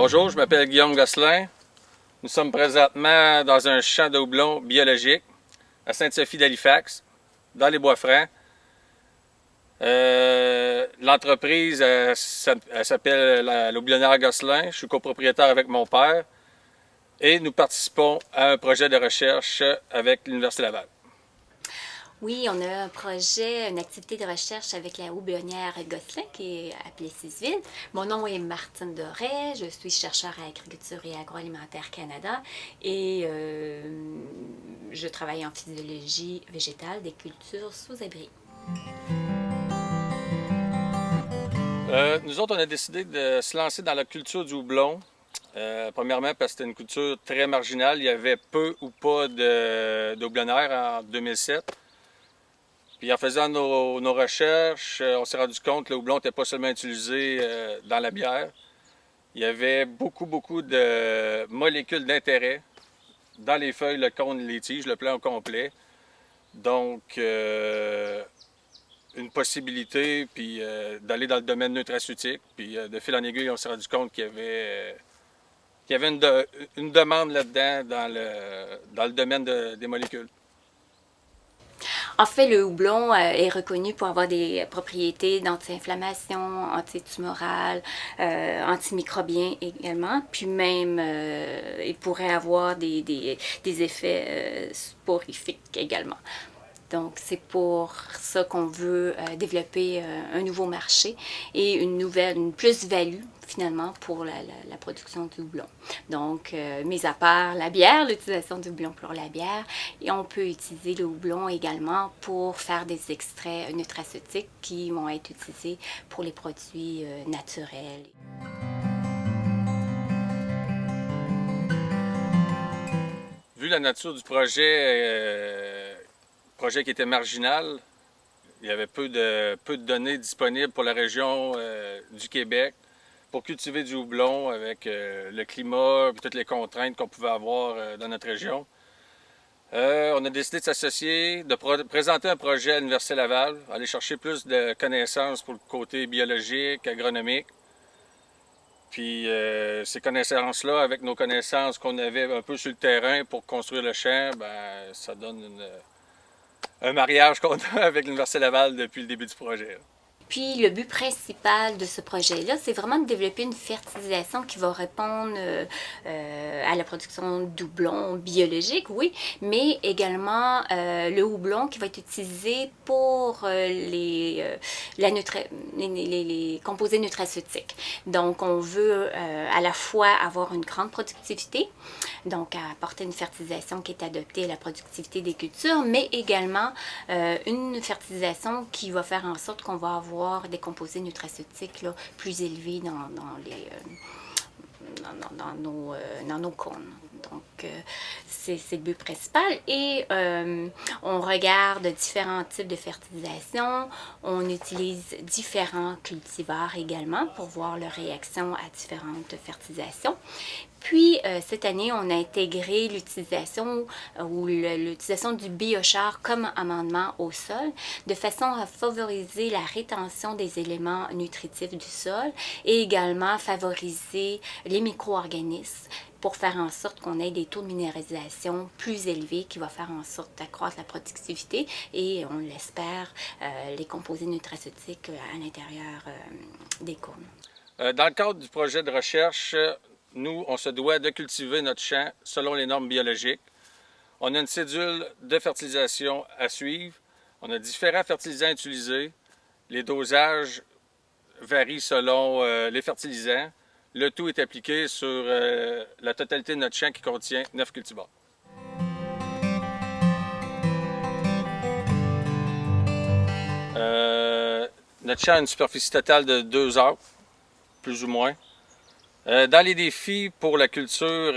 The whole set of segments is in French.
Bonjour, je m'appelle Guillaume Gosselin. Nous sommes présentement dans un champ de houblon biologique à Sainte-Sophie d'Halifax, dans les Bois-Francs. L'entreprise s'appelle la Houblonnière Gosselin. Je suis copropriétaire avec mon père et nous participons à un projet de recherche avec l'Université Laval. Oui, on a un projet, une activité de recherche avec la Houblonnière Gosselin qui est à Plessisville. Mon nom est Martine Doré, je suis chercheure à Agriculture et Agroalimentaire Canada et je travaille en physiologie végétale des cultures sous abri. Nous autres, on a décidé de se lancer dans la culture du houblon. Premièrement, parce que c'était une culture très marginale. Il y avait peu ou pas de houblonnières en 2007. Puis en faisant nos recherches, on s'est rendu compte que le houblon n'était pas seulement utilisé dans la bière. Il y avait beaucoup de molécules d'intérêt dans les feuilles, le cône, les tiges, le plant au complet. Donc, une possibilité puis d'aller dans le domaine nutraceutique. Puis de fil en aiguille, on s'est rendu compte qu'il y avait une demande là-dedans dans le domaine des molécules. En fait, le houblon est reconnu pour avoir des propriétés d'anti-inflammation, antitumorale, antimicrobien également. Puis même, il pourrait avoir des effets sporifiques également. Donc, c'est pour ça qu'on veut développer un nouveau marché et une plus-value finalement pour la production du houblon. Donc, mis à part la bière, l'utilisation du houblon pour la bière, et on peut utiliser le houblon également pour faire des extraits nutraceutiques qui vont être utilisés pour les produits naturels. Vu la nature du projet qui était marginal, il y avait peu de données disponibles pour la région du Québec pour cultiver du houblon avec le climat et toutes les contraintes qu'on pouvait avoir dans notre région. On a décidé de s'associer, de présenter un projet à l'Université Laval, aller chercher plus de connaissances pour le côté biologique, agronomique. Puis ces connaissances-là, avec nos connaissances qu'on avait un peu sur le terrain pour construire le champ, ben, ça donne un mariage qu'on a avec l'Université Laval depuis le début du projet. Puis le but principal de ce projet-là, c'est vraiment de développer une fertilisation qui va répondre à la production de houblon biologique, oui, mais également le houblon qui va être utilisé pour les composés nutraceutiques. Donc, on veut à la fois avoir une grande productivité, donc apporter une fertilisation qui est adaptée à la productivité des cultures, mais également une fertilisation qui va faire en sorte qu'on va avoir des composés nutraceutiques là, plus élevés dans nos cônes. Donc, c'est le but principal. Et on regarde différents types de fertilisation. On utilise différents cultivars également pour voir leur réaction à différentes fertilisations. Puis, cette année, on a intégré l'utilisation du biochar comme amendement au sol, de façon à favoriser la rétention des éléments nutritifs du sol et également favoriser les micro-organismes pour faire en sorte qu'on ait des taux de minéralisation plus élevés qui va faire en sorte d'accroître la productivité et, on l'espère, les composés nutraceutiques à l'intérieur des cônes. Dans le cadre du projet de recherche, nous, on se doit de cultiver notre champ selon les normes biologiques. On a une cédule de fertilisation à suivre. On a différents fertilisants utilisés. Les dosages varient selon les fertilisants. Le tout est appliqué sur la totalité de notre champ qui contient 9 cultivars. Notre champ a une superficie totale de 2 acres, plus ou moins. Dans les défis pour la culture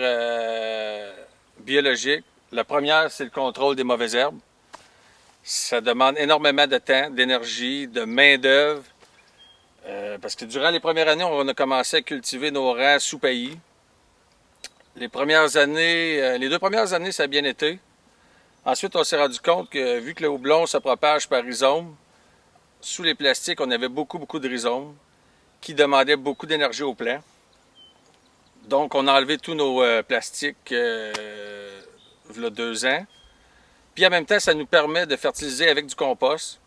biologique, la première, c'est le contrôle des mauvaises herbes. Ça demande énormément de temps, d'énergie, de main-d'œuvre. Parce que durant les premières années, on a commencé à cultiver nos rangs sous paillis. Les 2 premières années, ça a bien été. Ensuite, on s'est rendu compte que vu que le houblon se propage par rhizome, sous les plastiques, on avait beaucoup de rhizomes qui demandaient beaucoup d'énergie au plant. Donc, on a enlevé tous nos plastiques il y a 2 ans. Puis en même temps, ça nous permet de fertiliser avec du compost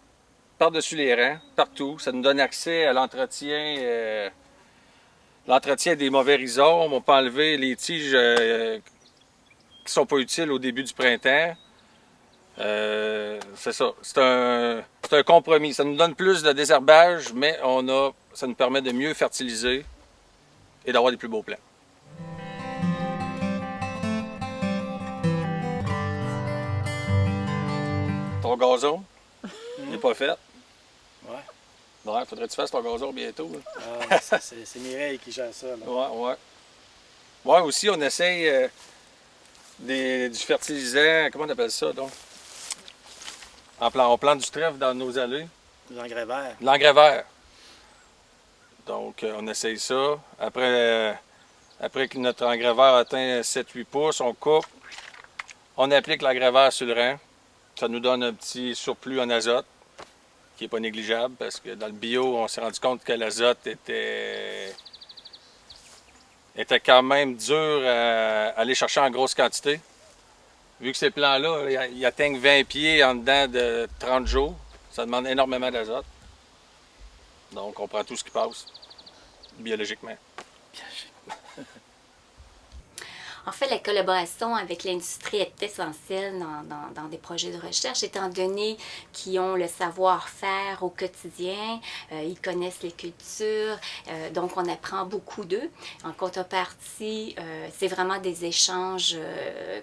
par-dessus les rangs, partout. Ça nous donne accès à l'entretien des mauvais rhizomes. On peut enlever les tiges qui sont pas utiles au début du printemps. C'est ça. C'est un compromis. Ça nous donne plus de désherbage, mais ça nous permet de mieux fertiliser et d'avoir des plus beaux plants. Ton gazon, il n'est pas fait. Ouais. Ouais, faudrait que tu fasses ton gazon bientôt. Ah, c'est Mireille qui gère ça. Là. Ouais. Ouais, aussi, on essaye du fertilisant, comment on appelle ça, donc? On plante du trèfle dans nos allées. De l'engrais vert. De l'engrais vert. Donc, on essaye ça. Après que notre engrais vert atteint 7-8 pouces, on coupe. On applique l'engrais vert sur le rang. Ça nous donne un petit surplus en azote, qui n'est pas négligeable, parce que dans le bio, on s'est rendu compte que l'azote était quand même dur à aller chercher en grosse quantité. Vu que ces plants-là, ils atteignent 20 pieds en dedans de 30 jours, ça demande énormément d'azote. Donc, on prend tout ce qui passe, biologiquement. En fait, la collaboration avec l'industrie est essentielle dans des projets de recherche, étant donné qu'ils ont le savoir-faire au quotidien, ils connaissent les cultures, donc on apprend beaucoup d'eux. En contrepartie, c'est vraiment des échanges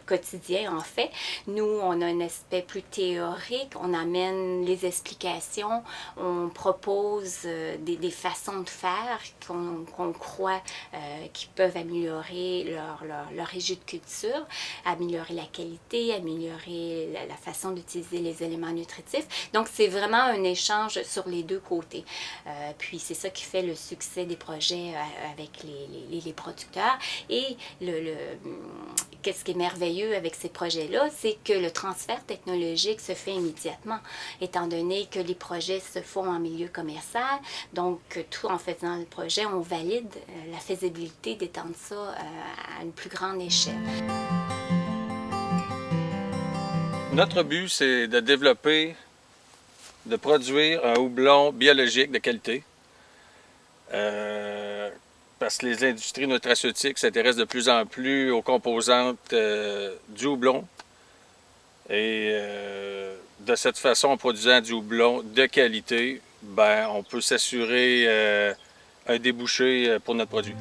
quotidiens, en fait. Nous, on a un aspect plus théorique, on amène les explications, on propose des façons de faire qu'on croit qui peuvent améliorer leur région de culture, améliorer la qualité, améliorer la façon d'utiliser les éléments nutritifs. Donc, c'est vraiment un échange sur les deux côtés. Puis, c'est ça qui fait le succès des projets avec les producteurs. Et qu'est-ce qui est merveilleux avec ces projets-là, c'est que le transfert technologique se fait immédiatement, étant donné que les projets se font en milieu commercial. Donc, tout en faisant le projet, on valide la faisabilité d'étendre ça à une plus grande échelle. Notre but, c'est de développer, de produire un houblon biologique de qualité. Parce que les industries nutraceutiques s'intéressent de plus en plus aux composantes du houblon. Et de cette façon, en produisant du houblon de qualité, on peut s'assurer un débouché pour notre produit.